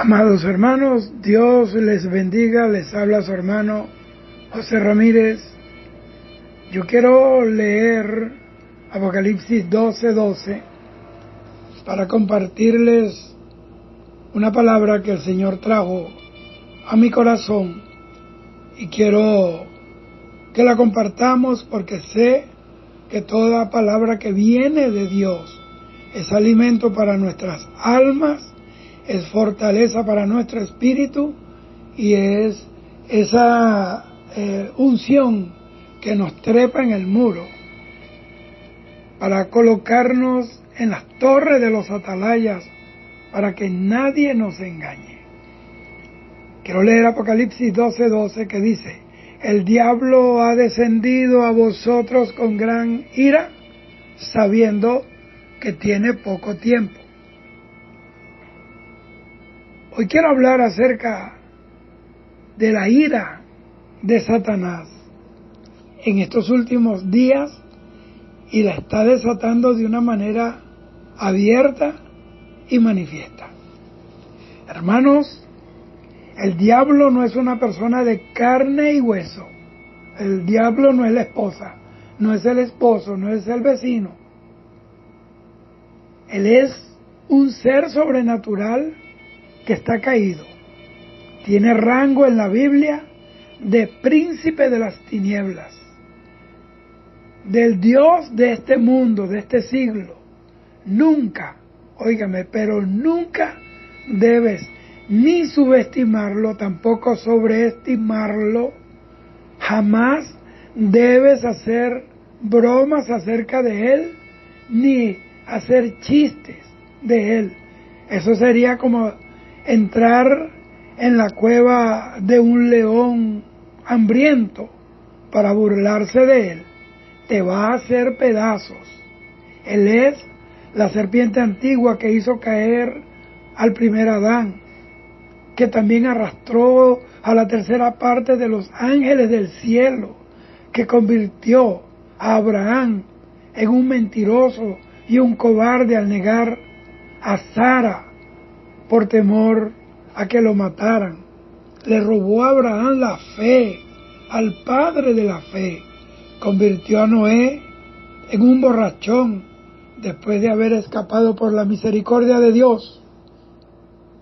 Amados hermanos, Dios les bendiga, les habla su hermano José Ramírez. Yo quiero leer Apocalipsis 12:12 para compartirles una palabra que el Señor trajo a mi corazón y quiero que la compartamos porque sé que toda palabra que viene de Dios es alimento para nuestras almas, es fortaleza para nuestro espíritu y es esa unción que nos trepa en el muro para colocarnos en las torres de los atalayas para que nadie nos engañe. Quiero leer Apocalipsis 12:12 que dice: el diablo ha descendido a vosotros con gran ira, sabiendo que tiene poco tiempo. Hoy quiero hablar acerca de la ira de Satanás en estos últimos días y la está desatando de una manera abierta y manifiesta. Hermanos, el diablo no es una persona de carne y hueso. El diablo no es la esposa, no es el esposo, no es el vecino. Él es un ser sobrenatural que está caído. Tiene rango en la Biblia de príncipe de las tinieblas, del Dios de este mundo, de este siglo. Nunca, óigame, pero nunca debes ni subestimarlo, tampoco sobreestimarlo. Jamás debes hacer bromas acerca de él, ni hacer chistes de él. Eso sería como entrar en la cueva de un león hambriento para burlarse de él. Te va a hacer pedazos. Él es la serpiente antigua que hizo caer al primer Adán, que también arrastró a la tercera parte de los ángeles del cielo, que convirtió a Abraham en un mentiroso y un cobarde al negar a Sara por temor a que lo mataran. Le robó a Abraham la fe, al padre de la fe. Convirtió a Noé en un borrachón después de haber escapado por la misericordia de Dios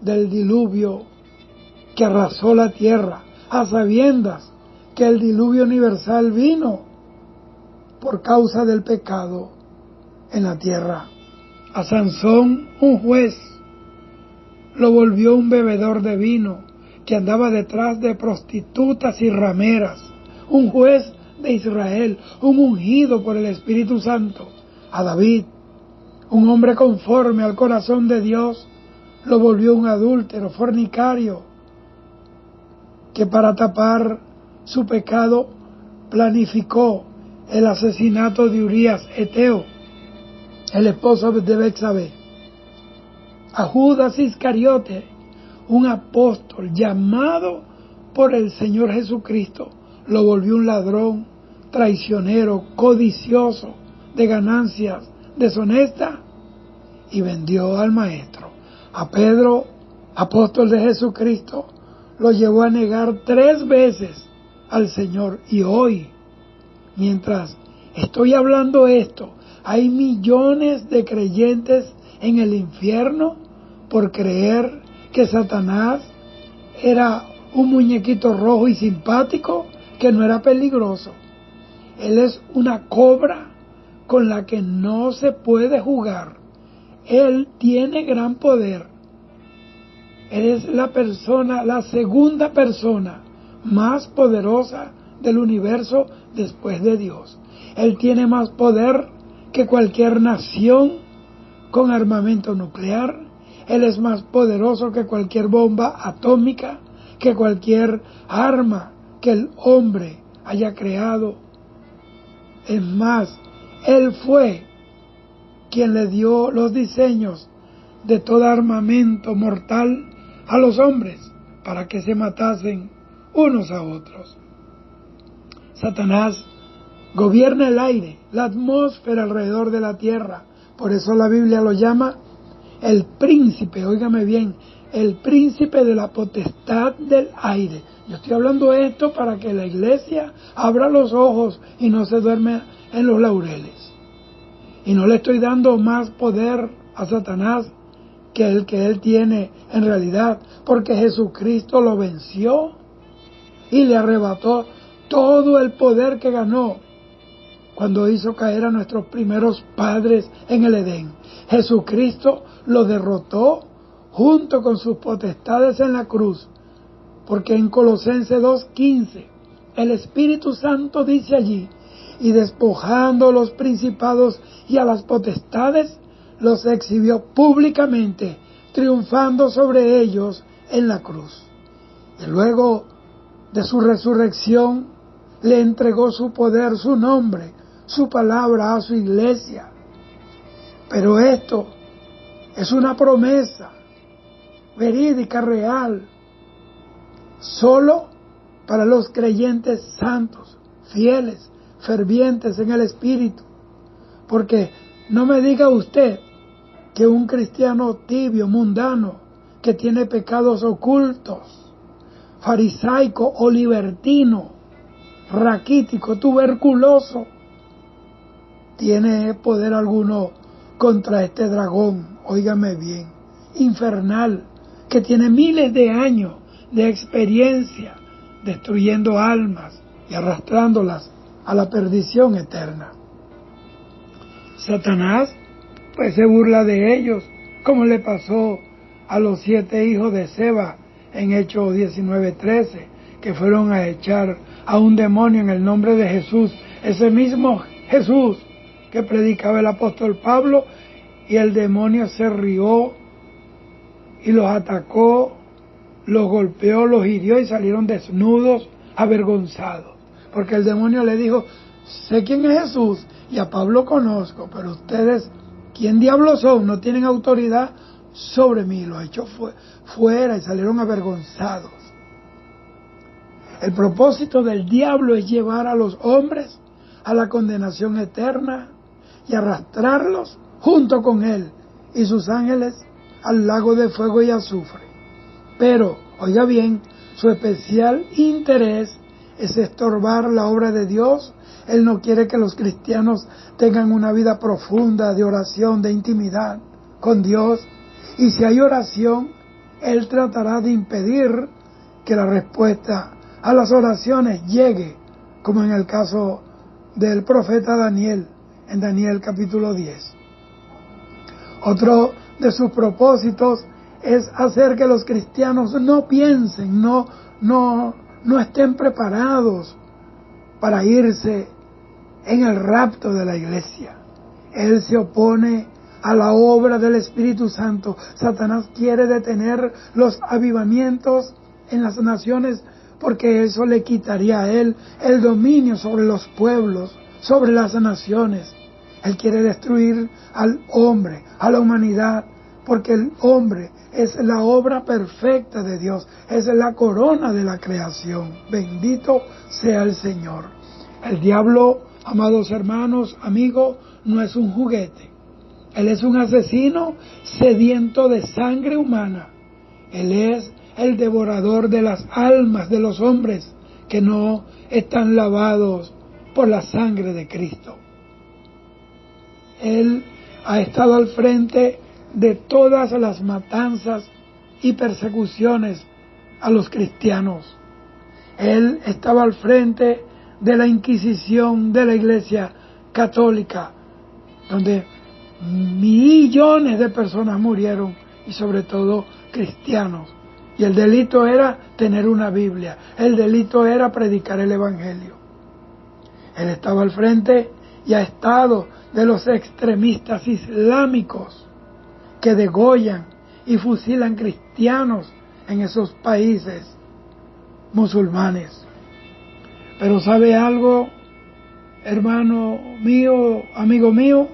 del diluvio que arrasó la tierra, a sabiendas que el diluvio universal vino por causa del pecado en la tierra. A Sansón, un juez, lo volvió un bebedor de vino que andaba detrás de prostitutas y rameras. Un juez de Israel, un ungido por el Espíritu Santo. A David, un hombre conforme al corazón de Dios, lo volvió un adúltero, fornicario, que para tapar su pecado planificó el asesinato de Urías Eteo, el esposo de Betsabé. A Judas Iscariote, un apóstol llamado por el Señor Jesucristo, lo volvió un ladrón, traicionero, codicioso de ganancias deshonestas y vendió al Maestro. A Pedro, apóstol de Jesucristo, lo llevó a negar 3 veces al Señor. Y hoy, mientras estoy hablando esto, hay millones de creyentes en el infierno por creer que Satanás era un muñequito rojo y simpático, que no era peligroso. Él es una cobra con la que no se puede jugar. Él tiene gran poder. Él es la segunda persona más poderosa del universo después de Dios. Él tiene más poder que cualquier nación con armamento nuclear. Él es más poderoso que cualquier bomba atómica, que cualquier arma que el hombre haya creado. Es más, Él fue quien le dio los diseños de todo armamento mortal a los hombres para que se matasen unos a otros. Satanás gobierna el aire, la atmósfera alrededor de la tierra. Por eso la Biblia lo llama el príncipe, óigame bien, el príncipe de la potestad del aire. Yo estoy hablando esto para que la iglesia abra los ojos y no se duerme en los laureles. Y no le estoy dando más poder a Satanás que el que él tiene en realidad, porque Jesucristo lo venció y le arrebató todo el poder que ganó cuando hizo caer a nuestros primeros padres en el Edén. Jesucristo lo derrotó junto con sus potestades en la cruz, porque en Colosenses 2:15 el Espíritu Santo dice allí: y despojando a los principados y a las potestades, los exhibió públicamente, triunfando sobre ellos en la cruz. Y luego de su resurrección, le entregó su poder, su nombre, su palabra a su iglesia. Pero esto es una promesa verídica, real, solo para los creyentes santos, fieles, fervientes en el Espíritu. Porque no me diga usted que un cristiano tibio, mundano, que tiene pecados ocultos, farisaico o libertino, raquítico, tuberculoso, tiene poder alguno contra este dragón, óigame bien, infernal, que tiene miles de años de experiencia destruyendo almas y arrastrándolas a la perdición eterna. Satanás pues se burla de ellos, como le pasó a los 7 hijos de Seba en Hechos 19:13, que fueron a echar a un demonio en el nombre de Jesús, ese mismo Jesús que predicaba el apóstol Pablo, y el demonio se rió y los atacó, los golpeó, los hirió y salieron desnudos, avergonzados, porque el demonio le dijo: sé quién es Jesús y a Pablo conozco, pero ustedes, ¿quién diablos son? No tienen autoridad sobre mí. Los echó fuera y salieron avergonzados. El propósito del diablo es llevar a los hombres a la condenación eterna y arrastrarlos junto con él y sus ángeles al lago de fuego y azufre. Pero, oiga bien, su especial interés es estorbar la obra de Dios. Él no quiere que los cristianos tengan una vida profunda de oración, de intimidad con Dios. Y si hay oración, Él tratará de impedir que la respuesta a las oraciones llegue, como en el caso del profeta Daniel, en Daniel capítulo 10. Otro de sus propósitos es hacer que los cristianos no piensen, no estén preparados para irse en el rapto de la iglesia. Él se opone a la obra del Espíritu Santo. Satanás quiere detener los avivamientos en las naciones, porque eso le quitaría a él el dominio sobre los pueblos, sobre las naciones. Él quiere destruir al hombre, a la humanidad, porque el hombre es la obra perfecta de Dios, es la corona de la creación. Bendito sea el Señor. El diablo, amados hermanos, amigos, no es un juguete. Él es un asesino sediento de sangre humana. Él es el devorador de las almas de los hombres que no están lavados por la sangre de Cristo. Él ha estado al frente de todas las matanzas y persecuciones a los cristianos. Él estaba al frente de la Inquisición de la Iglesia Católica, donde millones de personas murieron, y sobre todo cristianos. Y el delito era tener una Biblia, el delito era predicar el Evangelio. Él estaba al frente y ha estado de los extremistas islámicos que degollan y fusilan cristianos en esos países musulmanes. Pero ¿sabe algo, hermano mío, amigo mío?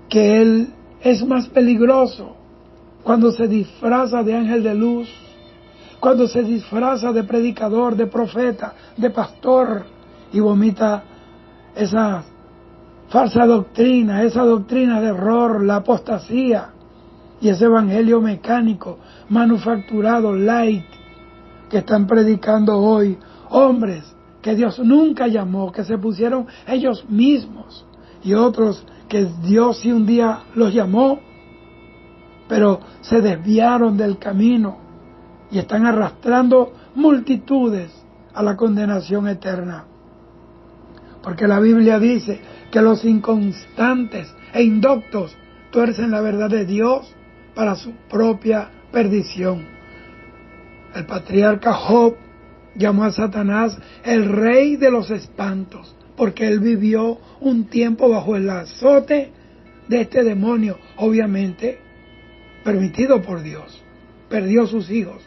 Que él es más peligroso cuando se disfraza de ángel de luz, cuando se disfraza de predicador, de profeta, de pastor, y vomita esa falsa doctrina, esa doctrina de error, la apostasía, y ese evangelio mecánico, manufacturado, light, que están predicando hoy, hombres que Dios nunca llamó, que se pusieron ellos mismos, y otros que Dios sí un día los llamó, pero se desviaron del camino y están arrastrando multitudes a la condenación eterna. Porque la Biblia dice que los inconstantes e indoctos tuercen la verdad de Dios para su propia perdición. El patriarca Job llamó a Satanás el rey de los espantos, porque él vivió un tiempo bajo el azote de este demonio, obviamente permitido por Dios. Perdió sus hijos.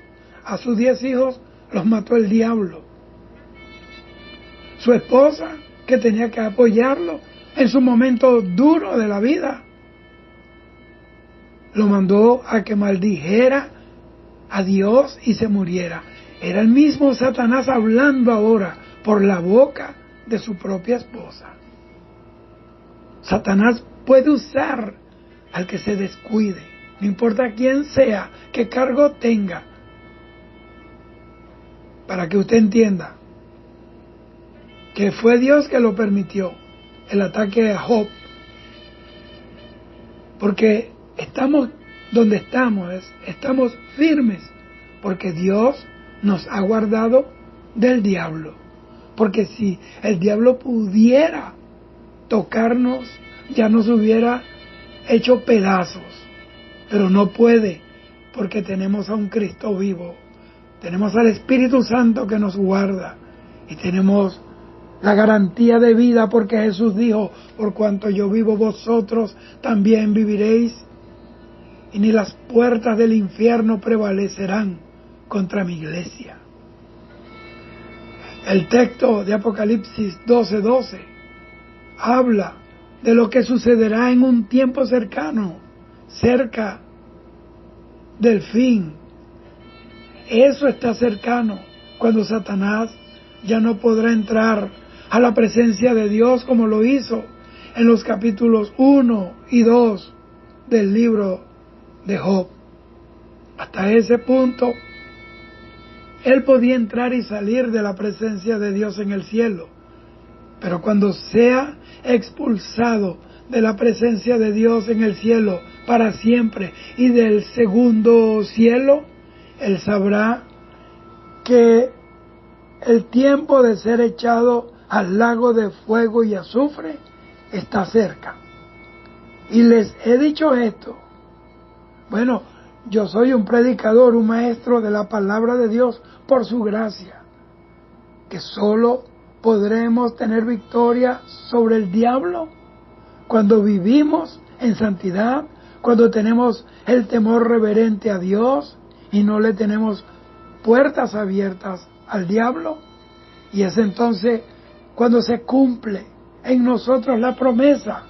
A sus 10 hijos los mató el diablo. Su esposa, que tenía que apoyarlo en su momento duro de la vida, lo mandó a que maldijera a Dios y se muriera. Era el mismo Satanás hablando ahora por la boca de su propia esposa. Satanás puede usar al que se descuide, no importa quién sea, qué cargo tenga, para que usted entienda que fue Dios que lo permitió, el ataque a Job, porque estamos donde estamos firmes, porque Dios nos ha guardado del diablo. Porque si el diablo pudiera tocarnos, ya nos hubiera hecho pedazos, pero no puede, porque tenemos a un Cristo vivo, tenemos al Espíritu Santo que nos guarda, y tenemos la garantía de vida, porque Jesús dijo: por cuanto yo vivo, vosotros también viviréis, y ni las puertas del infierno prevalecerán contra mi iglesia. El texto de Apocalipsis 12:12 habla de lo que sucederá en un tiempo cercano, cerca del fin. Eso está cercano, cuando Satanás ya no podrá entrar a la presencia de Dios como lo hizo en los capítulos 1 y 2 del libro de Job. Hasta ese punto, él podía entrar y salir de la presencia de Dios en el cielo, pero cuando sea expulsado de la presencia de Dios en el cielo para siempre y del segundo cielo, él sabrá que el tiempo de ser echado al lago de fuego y azufre está cerca. Y les he dicho esto. Bueno, yo soy un predicador, un maestro de la palabra de Dios por su gracia, que solo podremos tener victoria sobre el diablo cuando vivimos en santidad, cuando tenemos el temor reverente a Dios y no le tenemos puertas abiertas al diablo. Y es entonces cuando se cumple en nosotros la promesa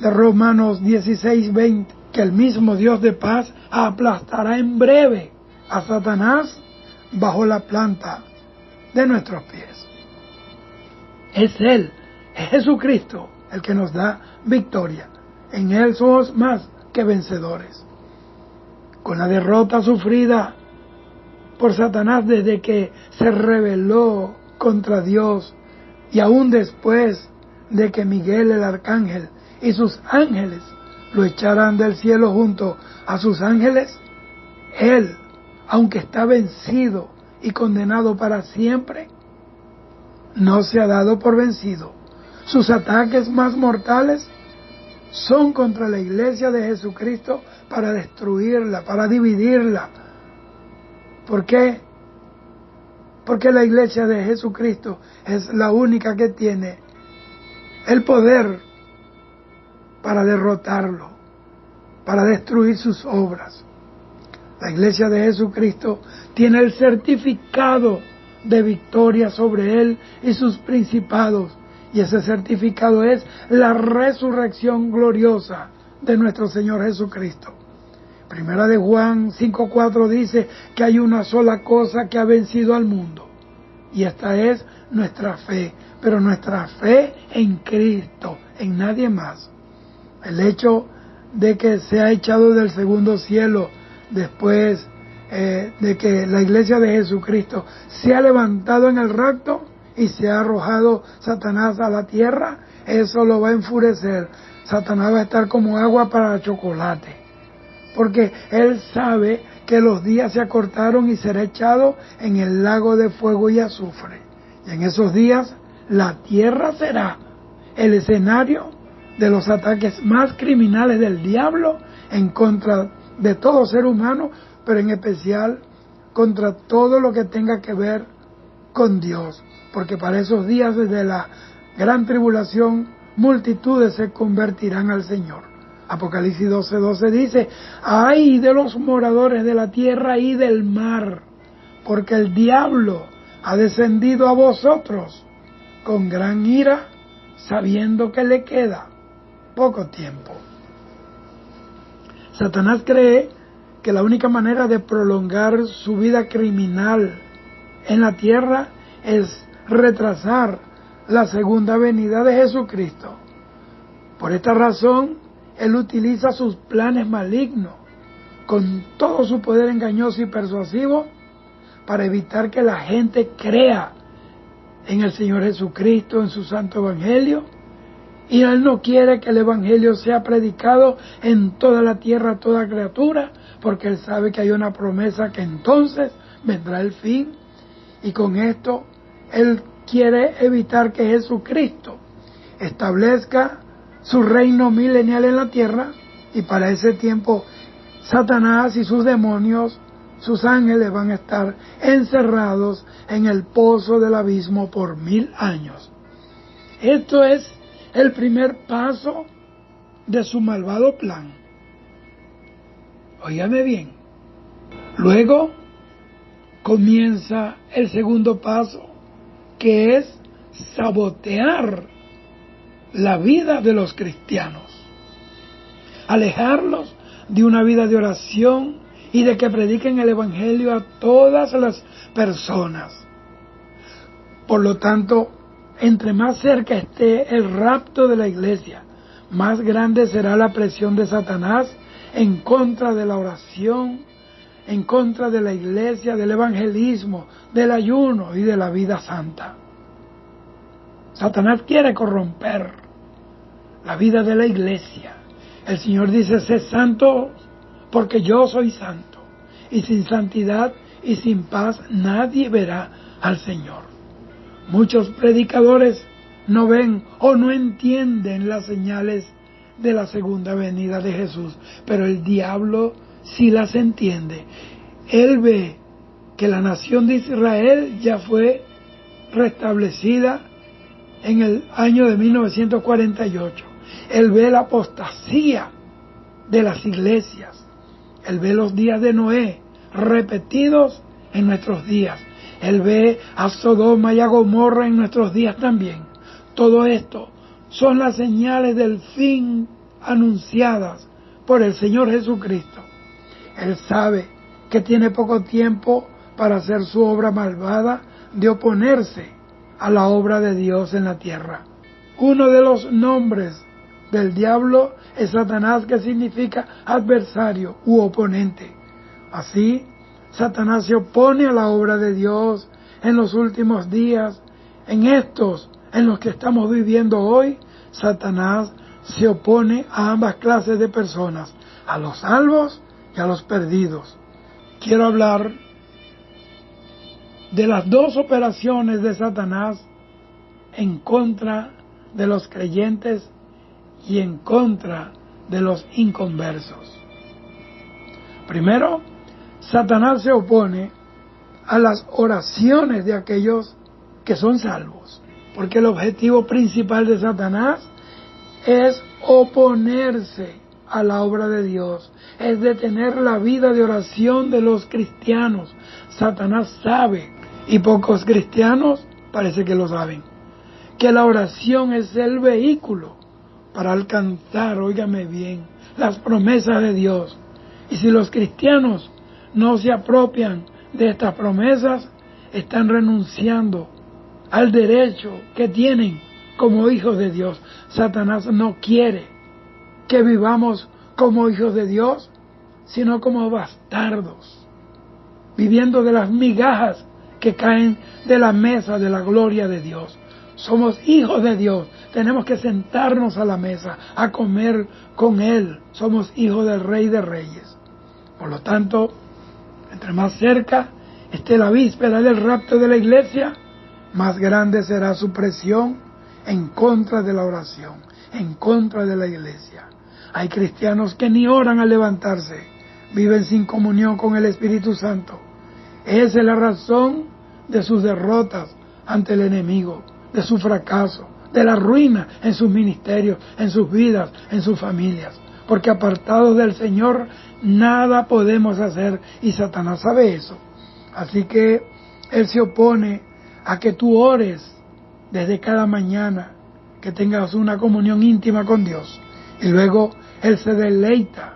de Romanos 16:20, que el mismo Dios de paz aplastará en breve a Satanás bajo la planta de nuestros pies. Es Él, es Jesucristo, el que nos da victoria. En Él somos más que vencedores. Con la derrota sufrida por Satanás desde que se rebeló contra Dios, y aún después de que Miguel el arcángel y sus ángeles lo echaran del cielo junto a sus ángeles, Él, aunque está vencido y condenado para siempre, no se ha dado por vencido. Sus ataques más mortales son contra la iglesia de Jesucristo para destruirla, para dividirla. ¿Por qué? Porque la iglesia de Jesucristo es la única que tiene el poder para derrotarlo, para destruir sus obras. La iglesia de Jesucristo tiene el certificado de victoria sobre él y sus principados, y ese certificado es la resurrección gloriosa de nuestro Señor Jesucristo. Primera de Juan 5:4 dice que hay una sola cosa que ha vencido al mundo, y esta es nuestra fe, pero nuestra fe en Cristo, en nadie más. El hecho de que se ha echado del segundo cielo, después de que la iglesia de Jesucristo se ha levantado en el rapto y se ha arrojado Satanás a la tierra, eso lo va a enfurecer. Satanás va a estar como agua para chocolate, porque él sabe que los días se acortaron y será echado en el lago de fuego y azufre. Y en esos días la tierra será el escenario de los ataques más criminales del diablo en contra de todo ser humano, pero en especial contra todo lo que tenga que ver con Dios, porque para esos días desde la gran tribulación multitudes se convertirán al Señor. Apocalipsis 12:12 dice: ¡ay de los moradores de la tierra y del mar! Porque el diablo ha descendido a vosotros con gran ira, sabiendo que le queda poco tiempo. Satanás cree que la única manera de prolongar su vida criminal en la tierra es retrasar la segunda venida de Jesucristo. Por esta razón, él utiliza sus planes malignos con todo su poder engañoso y persuasivo para evitar que la gente crea en el Señor Jesucristo, en su santo evangelio. Y él no quiere que el evangelio sea predicado en toda la tierra a toda criatura, porque él sabe que hay una promesa que entonces vendrá el fin, y con esto él quiere evitar que Jesucristo establezca su reino milenial en la tierra, y para ese tiempo Satanás y sus demonios, sus ángeles, van a estar encerrados en el pozo del abismo por 1000 años. Esto es el primer paso de su malvado plan. Óigame bien. Luego comienza el segundo paso, que es sabotear la vida de los cristianos, alejarlos de una vida de oración y de que prediquen el evangelio a todas las personas. Por lo tanto, entre más cerca esté el rapto de la iglesia, más grande será la presión de Satanás en contra de la oración, en contra de la iglesia, del evangelismo, del ayuno y de la vida santa. Satanás quiere corromper la vida de la iglesia. El Señor dice: sé santo porque yo soy santo, y sin santidad y sin paz nadie verá al Señor. Muchos predicadores no ven o no entienden las señales de la segunda venida de Jesús, pero el diablo sí las entiende. Él ve que la nación de Israel ya fue restablecida en el año de 1948. Él ve la apostasía de las iglesias. Él ve los días de Noé repetidos en nuestros días. Él ve a Sodoma y a Gomorra en nuestros días también. Todo esto son las señales del fin anunciadas por el Señor Jesucristo. Él sabe que tiene poco tiempo para hacer su obra malvada de oponerse a la obra de Dios en la tierra. Uno de los nombres del diablo es Satanás, que significa adversario u oponente. Así, Satanás se opone a la obra de Dios en los últimos días. En estos en los que estamos viviendo hoy, Satanás se opone a ambas clases de personas, a los salvos y a los perdidos. Quiero hablar de las dos operaciones de Satanás en contra de los creyentes y en contra de los inconversos. Primero, Satanás se opone a las oraciones de aquellos que son salvos, porque el objetivo principal de Satanás es oponerse a la obra de Dios, es detener la vida de oración de los cristianos. Satanás sabe, y pocos cristianos parece que lo saben, que la oración es el vehículo para alcanzar, óigame bien, las promesas de Dios. Y si los cristianos no se apropian de estas promesas, están renunciando al derecho que tienen como hijos de Dios. Satanás no quiere que vivamos como hijos de Dios, sino como bastardos, viviendo de las migajas que caen de la mesa de la gloria de Dios. Somos hijos de Dios, tenemos que sentarnos a la mesa, a comer con Él. Somos hijos del Rey de Reyes. Por lo tanto, entre más cerca esté la víspera del rapto de la iglesia, más grande será su presión en contra de la oración, en contra de la iglesia. Hay cristianos que ni oran al levantarse, viven sin comunión con el Espíritu Santo. Esa es la razón de sus derrotas ante el enemigo, de su fracaso, de la ruina en sus ministerios, en sus vidas, en sus familias. Porque apartados del Señor nada podemos hacer, y Satanás sabe eso. Así que Él se opone a que tú ores desde cada mañana, que tengas una comunión íntima con Dios. Y luego Él se deleita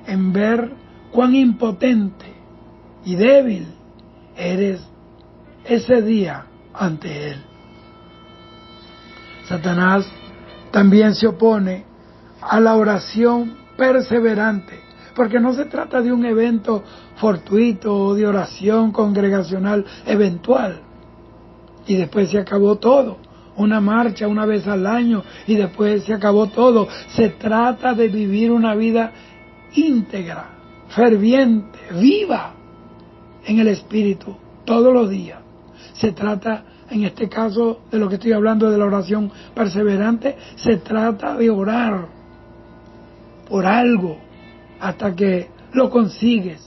en ver cuán impotente y débil eres ese día ante Él. Satanás también se opone a la oración perseverante, porque no se trata de un evento fortuito o de oración congregacional eventual y después se acabó todo, una marcha una vez al año y después se acabó todo. Se trata de vivir una vida íntegra, ferviente, viva en el Espíritu todos los días. Se trata, en este caso de lo que estoy hablando de la oración perseverante, se trata de orar por algo hasta que lo consigues.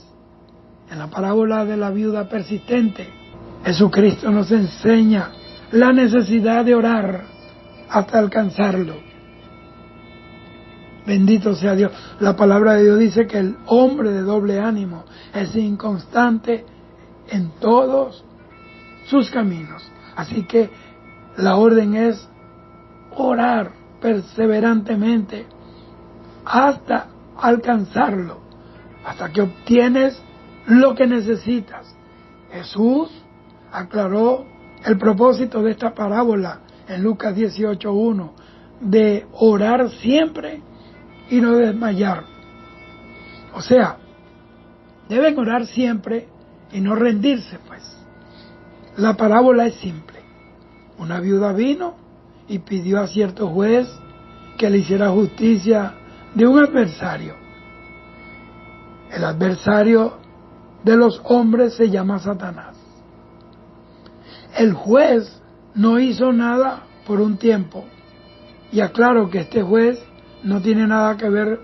En la parábola de la viuda persistente, Jesucristo nos enseña la necesidad de orar hasta alcanzarlo. Bendito sea Dios. La palabra de Dios dice que el hombre de doble ánimo es inconstante en todos sus caminos. Así que la orden es orar perseverantemente hasta alcanzarlo, hasta que obtienes lo que necesitas. Jesús aclaró el propósito de esta parábola en Lucas 18:1, de orar siempre y no desmayar. O sea, deben orar siempre y no rendirse, pues. La parábola es simple. Una viuda vino y pidió a cierto juez que le hiciera justicia de un adversario. El adversario de los hombres se llama Satanás. El juez no hizo nada por un tiempo. Y aclaro que este juez no tiene nada que ver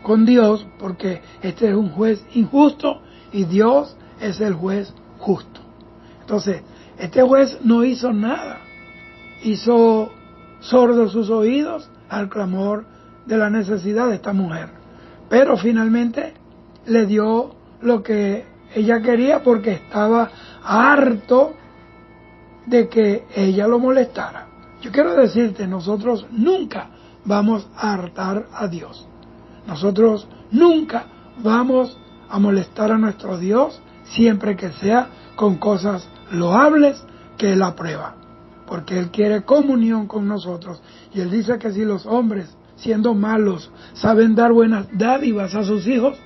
con Dios, porque este es un juez injusto y Dios es el juez justo. Entonces, este juez no hizo nada. Hizo sordos sus oídos al clamor de la necesidad de esta mujer. Pero finalmente le dio lo que ella quería, porque estaba harto de que ella lo molestara. Yo quiero decirte, nosotros nunca vamos a hartar a Dios. Nosotros nunca vamos a molestar a nuestro Dios, siempre que sea con cosas loables que Él aprueba. Porque Él quiere comunión con nosotros. Y Él dice que si los hombres, siendo malos, saben dar buenas dádivas a sus hijos,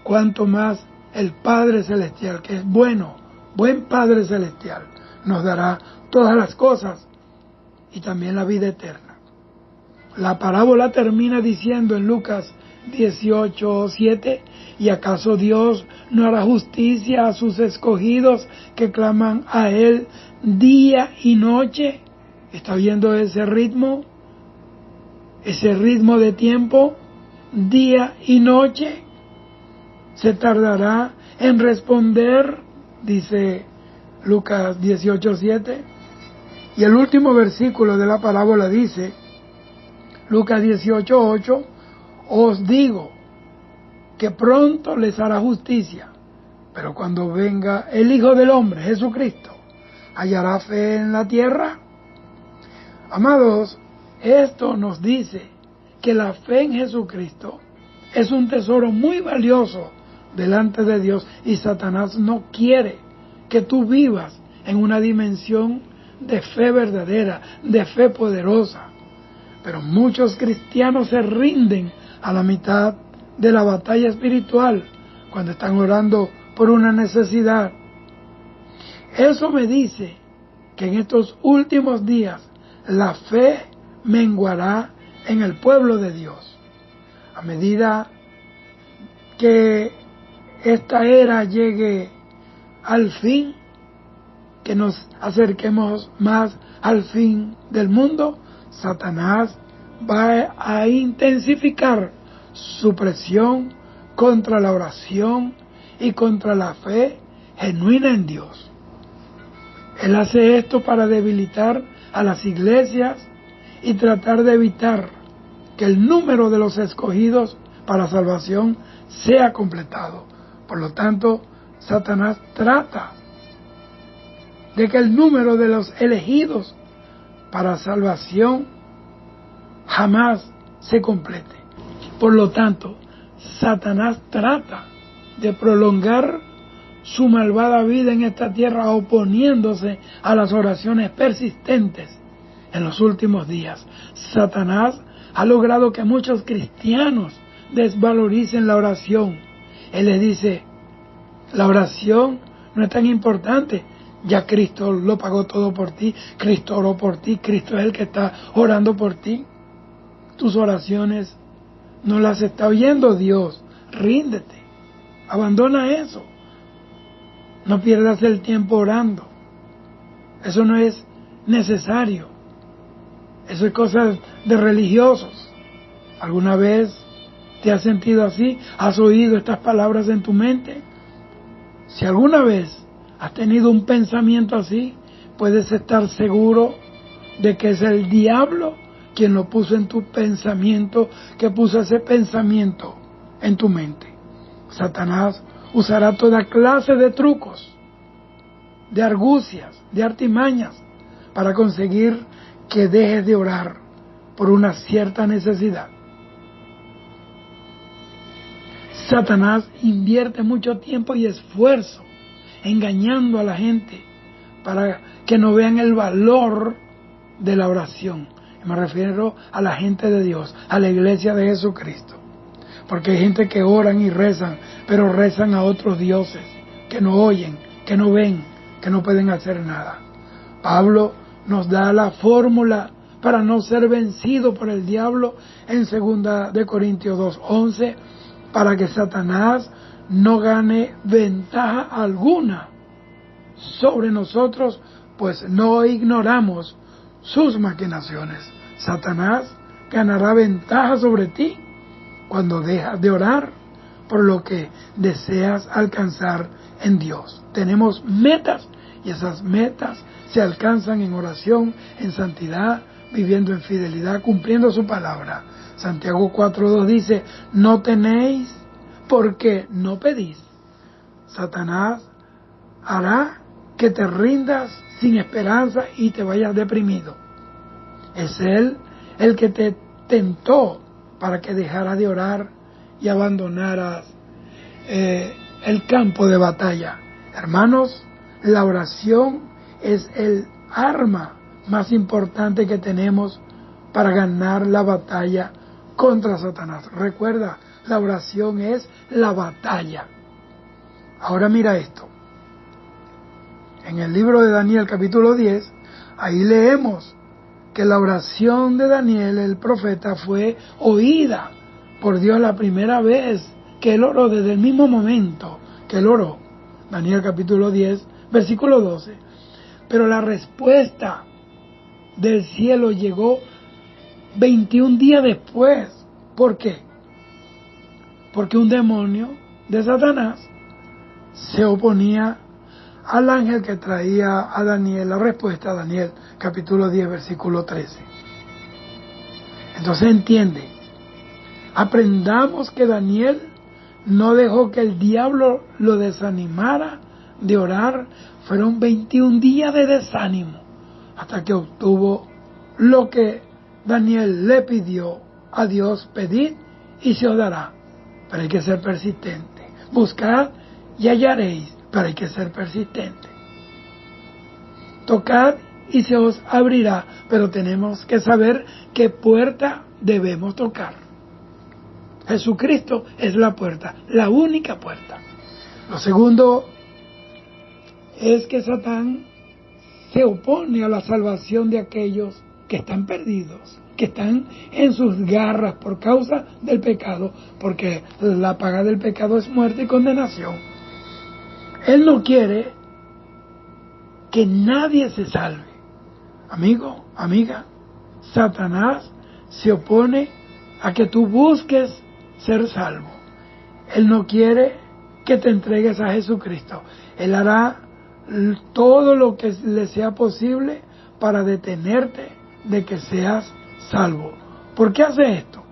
cuanto más el Padre Celestial, que es bueno, buen Padre Celestial, nos dará todas las cosas y también la vida eterna. La parábola termina diciendo en Lucas 18:7, ¿y acaso Dios no hará justicia a sus escogidos que claman a Él día y noche? ¿Está viendo ese ritmo de tiempo, día y noche? ¿Se tardará en responder? Dice Lucas 18:7. Y el último versículo de la parábola dice, Lucas 18:8, os digo que pronto les hará justicia, pero cuando venga el Hijo del Hombre, Jesucristo, ¿hallará fe en la tierra? Amados, esto nos dice que la fe en Jesucristo es un tesoro muy valioso delante de Dios, y Satanás no quiere que tú vivas en una dimensión de fe verdadera, de fe poderosa. Pero muchos cristianos se rinden a la mitad de la batalla espiritual, cuando están orando por una necesidad. Eso me dice que en estos últimos días la fe menguará en el pueblo de Dios. A medida que esta era llegue al fin, que nos acerquemos más al fin del mundo, Satanás va a intensificar su presión contra la oración y contra la fe genuina en Dios. Él hace esto para debilitar a las iglesias y tratar de evitar que el número de los escogidos para salvación sea completado. Por lo tanto, Satanás trata de que el número de los elegidos para salvación jamás se complete. Por lo tanto, Satanás trata de prolongar su malvada vida en esta tierra, oponiéndose a las oraciones persistentes en los últimos días. Satanás ha logrado que muchos cristianos desvaloricen la oración. Él les dice, la oración no es tan importante, ya Cristo lo pagó todo por ti, Cristo oró por ti, Cristo es el que está orando por ti. Tus oraciones no las está oyendo Dios, ríndete, abandona eso. No pierdas el tiempo orando. Eso no es necesario. Eso es cosa de religiosos. ¿Alguna vez te has sentido así? ¿Has oído estas palabras en tu mente? Si alguna vez has tenido un pensamiento así, puedes estar seguro de que es el diablo quien lo puso en tu pensamiento, que puso ese pensamiento en tu mente. Satanás usará toda clase de trucos, de argucias, de artimañas, para conseguir que dejes de orar por una cierta necesidad. Satanás invierte mucho tiempo y esfuerzo engañando a la gente para que no vean el valor de la oración. Me refiero a la gente de Dios, a la iglesia de Jesucristo. Porque hay gente que oran y rezan, pero rezan a otros dioses, que no oyen, que no ven, que no pueden hacer nada. Pablo nos da la fórmula para no ser vencido por el diablo en 2 de Corintios 2:11, para que Satanás no gane ventaja alguna sobre nosotros, pues no ignoramos sus maquinaciones. Satanás ganará ventaja sobre ti cuando dejas de orar por lo que deseas alcanzar en Dios. Tenemos metas y esas metas se alcanzan en oración, en santidad, viviendo en fidelidad, cumpliendo su palabra. Santiago 4:2 dice, no tenéis porque no pedís. Satanás hará que te rindas sin esperanza y te vayas deprimido. Es él el que te tentó para que dejaras de orar y abandonaras el campo de batalla. Hermanos, la oración es el arma más importante que tenemos para ganar la batalla contra Satanás. Recuerda, la oración es la batalla. Ahora mira esto. En el libro de Daniel capítulo 10, ahí leemos que la oración de Daniel, el profeta, fue oída por Dios la primera vez que él oró, desde el mismo momento que él oró. Daniel capítulo 10, versículo 12. Pero la respuesta del cielo llegó 21 días después. ¿Por qué? Porque un demonio de Satanás se oponía al ángel que traía a Daniel la respuesta a Daniel capítulo 10 versículo 13. Entonces entiende, aprendamos que Daniel no dejó que el diablo lo desanimara de orar. Fueron 21 días de desánimo hasta que obtuvo lo que Daniel le pidió a Dios. Pedid y se os dará, pero hay que ser persistente. Buscad y hallaréis, pero hay que ser persistente. Tocad y se os abrirá, pero tenemos que saber qué puerta debemos tocar. Jesucristo es la puerta, la única puerta. Lo segundo es que Satán se opone a la salvación de aquellos que están perdidos, que están en sus garras por causa del pecado, porque la paga del pecado es muerte y condenación. Él no quiere que nadie se salve. Amigo, amiga, Satanás se opone a que tú busques ser salvo. Él no quiere que te entregues a Jesucristo. Él hará todo lo que le sea posible para detenerte de que seas salvo. ¿Por qué hace esto?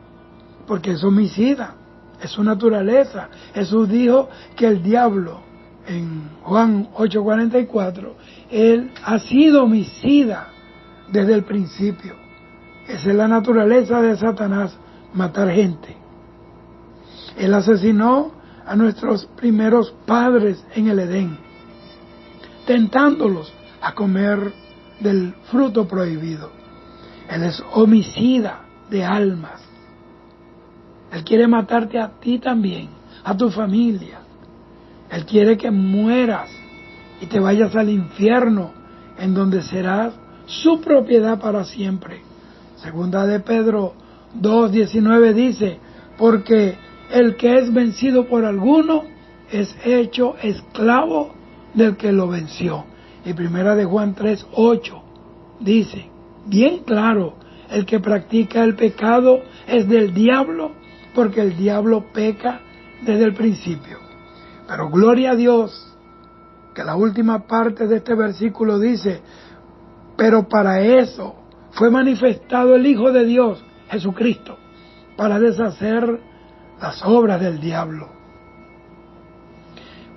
Porque es homicida, es su naturaleza. Jesús dijo que el diablo, en Juan 8:44, él ha sido homicida desde el principio. Esa es la naturaleza de Satanás, matar gente. Él asesinó a nuestros primeros padres en el Edén, tentándolos a comer del fruto prohibido. Él es homicida de almas. Él quiere matarte a ti también, a tu familia. Él quiere que mueras y te vayas al infierno, en donde serás su propiedad para siempre. Segunda de Pedro 2:19 dice, porque el que es vencido por alguno es hecho esclavo del que lo venció. Y primera de Juan 3:8 dice, bien claro, el que practica el pecado es del diablo, porque el diablo peca desde el principio. Pero gloria a Dios, que la última parte de este versículo dice, pero para eso fue manifestado el Hijo de Dios, Jesucristo, para deshacer las obras del diablo.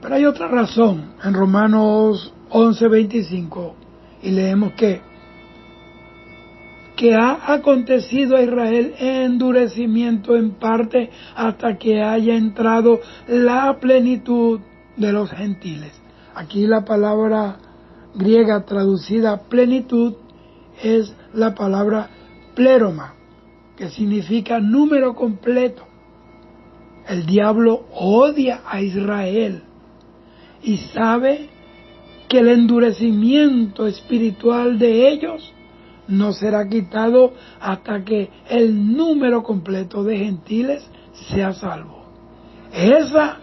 Pero hay otra razón en Romanos 11:25, y leemos que ha acontecido a Israel endurecimiento en parte hasta que haya entrado la plenitud de los gentiles. Aquí la palabra griega traducida plenitud es la palabra pleroma, que significa número completo. El diablo odia a Israel y sabe que el endurecimiento espiritual de ellos no será quitado hasta que el número completo de gentiles sea salvo. Esa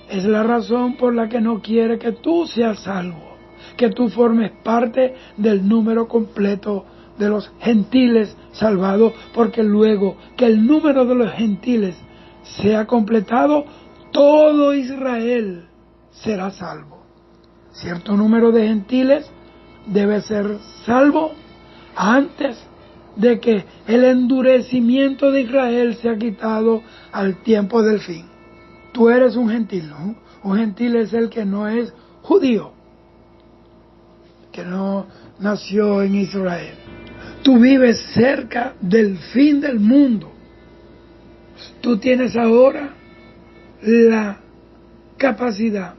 es la razón por la que no quiere que tú seas salvo, que tú formes parte del número completo de los gentiles salvados, porque luego que el número de los gentiles sea completado, todo Israel será salvo. Cierto número de gentiles debe ser salvo antes de que el endurecimiento de Israel sea quitado al tiempo del fin. Tú eres un gentil, ¿no? Un gentil es el que no es judío, que no nació en Israel. Tú vives cerca del fin del mundo. Tú tienes ahora la capacidad,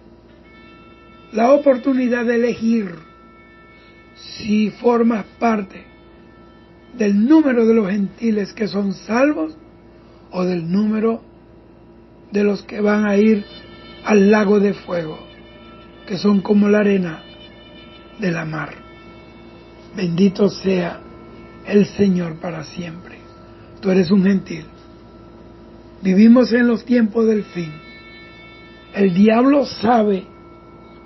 la oportunidad de elegir si formas parte del número de los gentiles que son salvos o del número de los que van a ir al lago de fuego, que son como la arena de la mar. Bendito sea el Señor para siempre. Tú eres un gentil. Vivimos en los tiempos del fin. El diablo sabe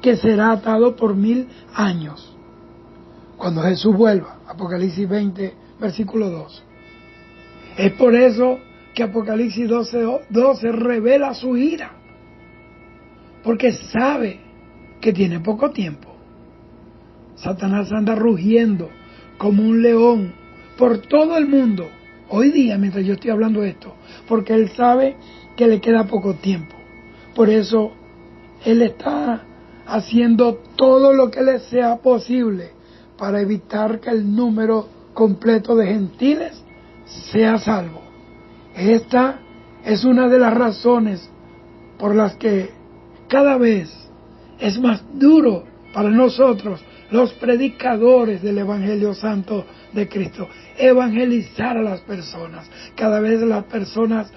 que será atado por 1000 años cuando Jesús vuelva. Apocalipsis 20, versículo 2. Es por eso que Apocalipsis 12 revela su ira, porque sabe que tiene poco tiempo. Satanás anda rugiendo como un león por todo el mundo hoy día mientras yo estoy hablando esto, porque él sabe que le queda poco tiempo. Por eso él está haciendo todo lo que le sea posible para evitar que el número completo de gentiles sea salvo. Esta es una de las razones por las que cada vez es más duro para nosotros, los predicadores del Evangelio Santo de Cristo, evangelizar a las personas. Cada vez las personas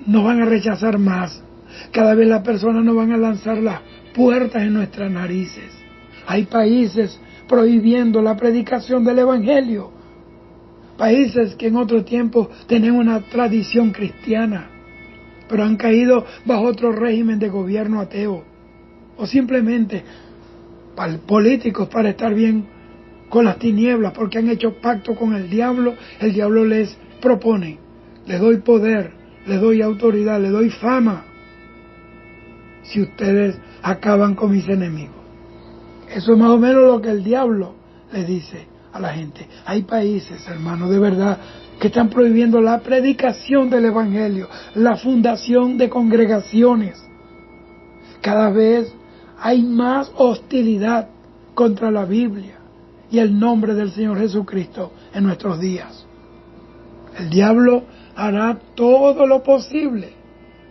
nos van a rechazar más. Cada vez las personas nos van a lanzar las puertas en nuestras narices. Hay países prohibiendo la predicación del Evangelio. Países que en otro tiempo tenían una tradición cristiana, pero han caído bajo otro régimen de gobierno ateo. O simplemente políticos para estar bien con las tinieblas, porque han hecho pacto con el diablo les propone, le doy poder, le doy autoridad, le doy fama, si ustedes acaban con mis enemigos. Eso es más o menos lo que el diablo le dice a la gente. Hay países, hermanos, de verdad, que están prohibiendo la predicación del Evangelio, la fundación de congregaciones. Cada vez hay más hostilidad contra la Biblia y el nombre del Señor Jesucristo en nuestros días. El diablo hará todo lo posible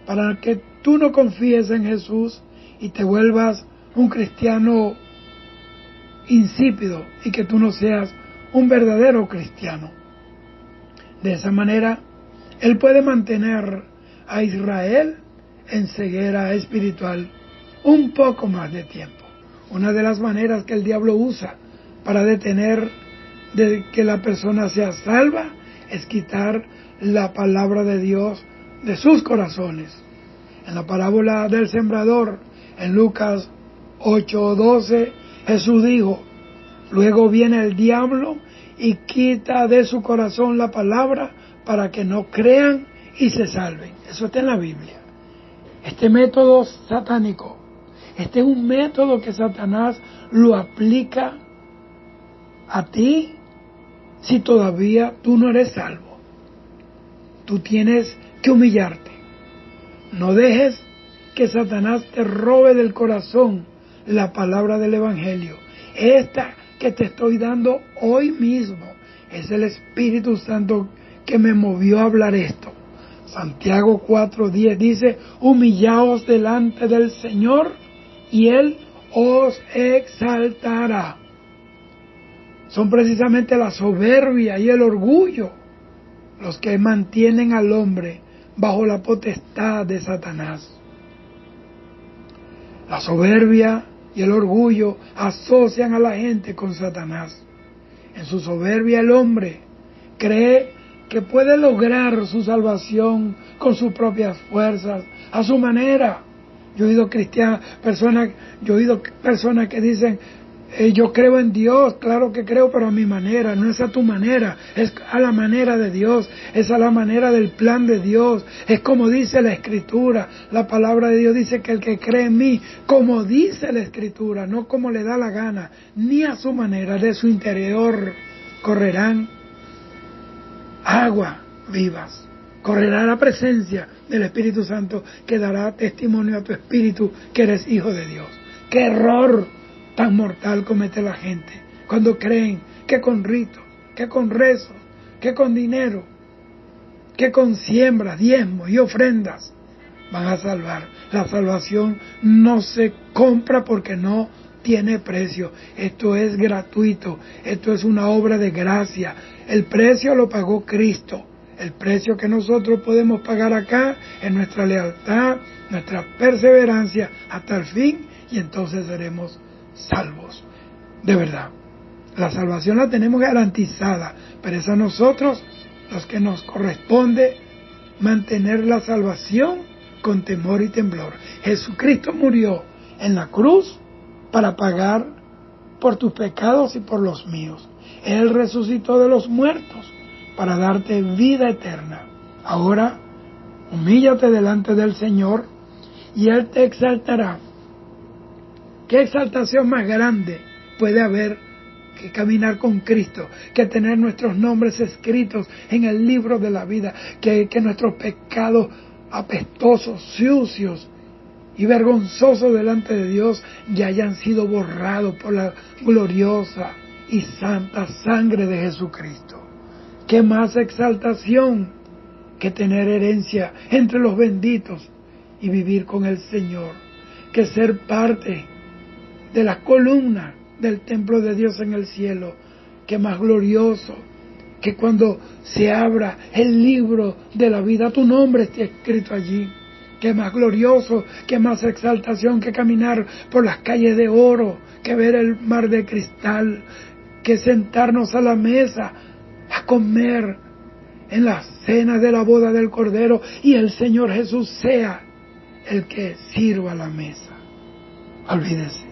para que tú no confíes en Jesús y te vuelvas un cristiano insípido y que tú no seas un verdadero cristiano. De esa manera, él puede mantener a Israel en ceguera espiritual un poco más de tiempo. Una de las maneras que el diablo usa para detener de que la persona sea salva es quitar la palabra de Dios de sus corazones. En la parábola del sembrador, en Lucas 8:12, Jesús dijo: luego viene el diablo y quita de su corazón la palabra para que no crean y se salven. Eso está en la Biblia. Este método satánico, este es un método que Satanás lo aplica a ti si todavía tú no eres salvo. Tú tienes que humillarte. No dejes que Satanás te robe del corazón la palabra del Evangelio. Esta que te estoy dando hoy mismo es el Espíritu Santo que me movió a hablar esto. Santiago 4:10 dice: humillaos delante del Señor y Él os exaltará. Son precisamente la soberbia y el orgullo los que mantienen al hombre bajo la potestad de Satanás. La soberbia y el orgullo asocian a la gente con Satanás. En su soberbia el hombre cree que puede lograr su salvación con sus propias fuerzas, a su manera. Yo he oído personas que dicen: yo creo en Dios, claro que creo, pero a mi manera. No es a tu manera, es a la manera de Dios, es a la manera del plan de Dios. Es como dice la Escritura. La palabra de Dios dice que el que cree en mí, como dice la Escritura, no como le da la gana, ni a su manera, de su interior correrán agua vivas. Correrá la presencia del Espíritu Santo que dará testimonio a tu espíritu que eres hijo de Dios. ¡Qué error tan mortal comete la gente cuando creen que con ritos, que con rezos, que con dinero, que con siembras, diezmos y ofrendas van a salvar? La salvación no se compra porque no tiene precio. Esto es gratuito, esto es una obra de gracia. El precio lo pagó Cristo. El precio que nosotros podemos pagar acá es nuestra lealtad, nuestra perseverancia hasta el fin, y entonces seremos salvos. De verdad, la salvación la tenemos garantizada, pero es a nosotros los que nos corresponde mantener la salvación con temor y temblor. Jesucristo murió en la cruz para pagar por tus pecados y por los míos. Él resucitó de los muertos para darte vida eterna. Ahora, humíllate delante del Señor y Él te exaltará. ¿Qué exaltación más grande puede haber que caminar con Cristo, que tener nuestros nombres escritos en el libro de la vida, que nuestros pecados apestosos, sucios y vergonzosos delante de Dios ya hayan sido borrados por la gloriosa y santa sangre de Jesucristo? ¿Qué más exaltación que tener herencia entre los benditos y vivir con el Señor? Que ser parte de la columna del templo de Dios en el cielo. Qué más glorioso que cuando se abra el libro de la vida, tu nombre esté escrito allí. Que más glorioso, que más exaltación que caminar por las calles de oro, que ver el mar de cristal, que sentarnos a la mesa a comer en la cena de la boda del Cordero y el Señor Jesús sea el que sirva la mesa. Olvídese,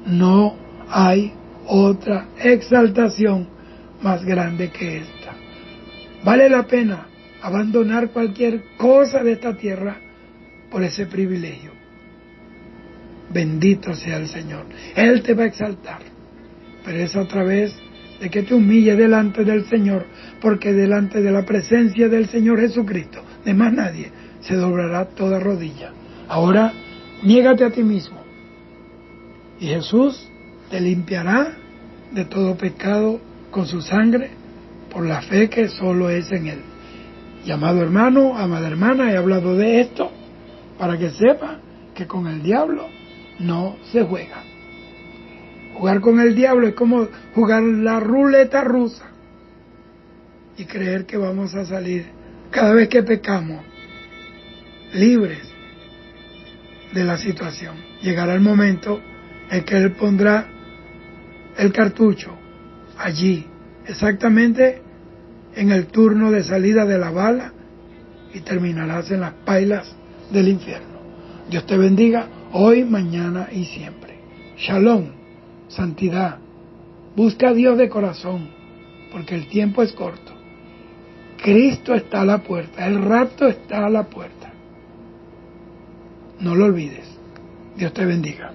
no hay otra exaltación más grande que esta. Vale la pena abandonar cualquier cosa de esta tierra por ese privilegio. Bendito sea el Señor. Él te va a exaltar, pero es a través de que te humilles delante del Señor, porque delante de la presencia del Señor Jesucristo, de más nadie, se doblará toda rodilla. Ahora, niégate a ti mismo, y Jesús te limpiará de todo pecado con su sangre, por la fe que solo es en Él. Y amado hermano, amada hermana, he hablado de esto para que sepa que con el diablo no se juega. Jugar con el diablo es como jugar la ruleta rusa y creer que vamos a salir cada vez que pecamos libres de la situación. Llegará el momento en que Él pondrá el cartucho allí, exactamente en el turno de salida de la bala, y terminarás en las pailas del infierno. Dios te bendiga hoy, mañana y siempre. Shalom, santidad. Busca a Dios de corazón, porque el tiempo es corto. Cristo está a la puerta, el rapto está a la puerta. No lo olvides. Dios te bendiga.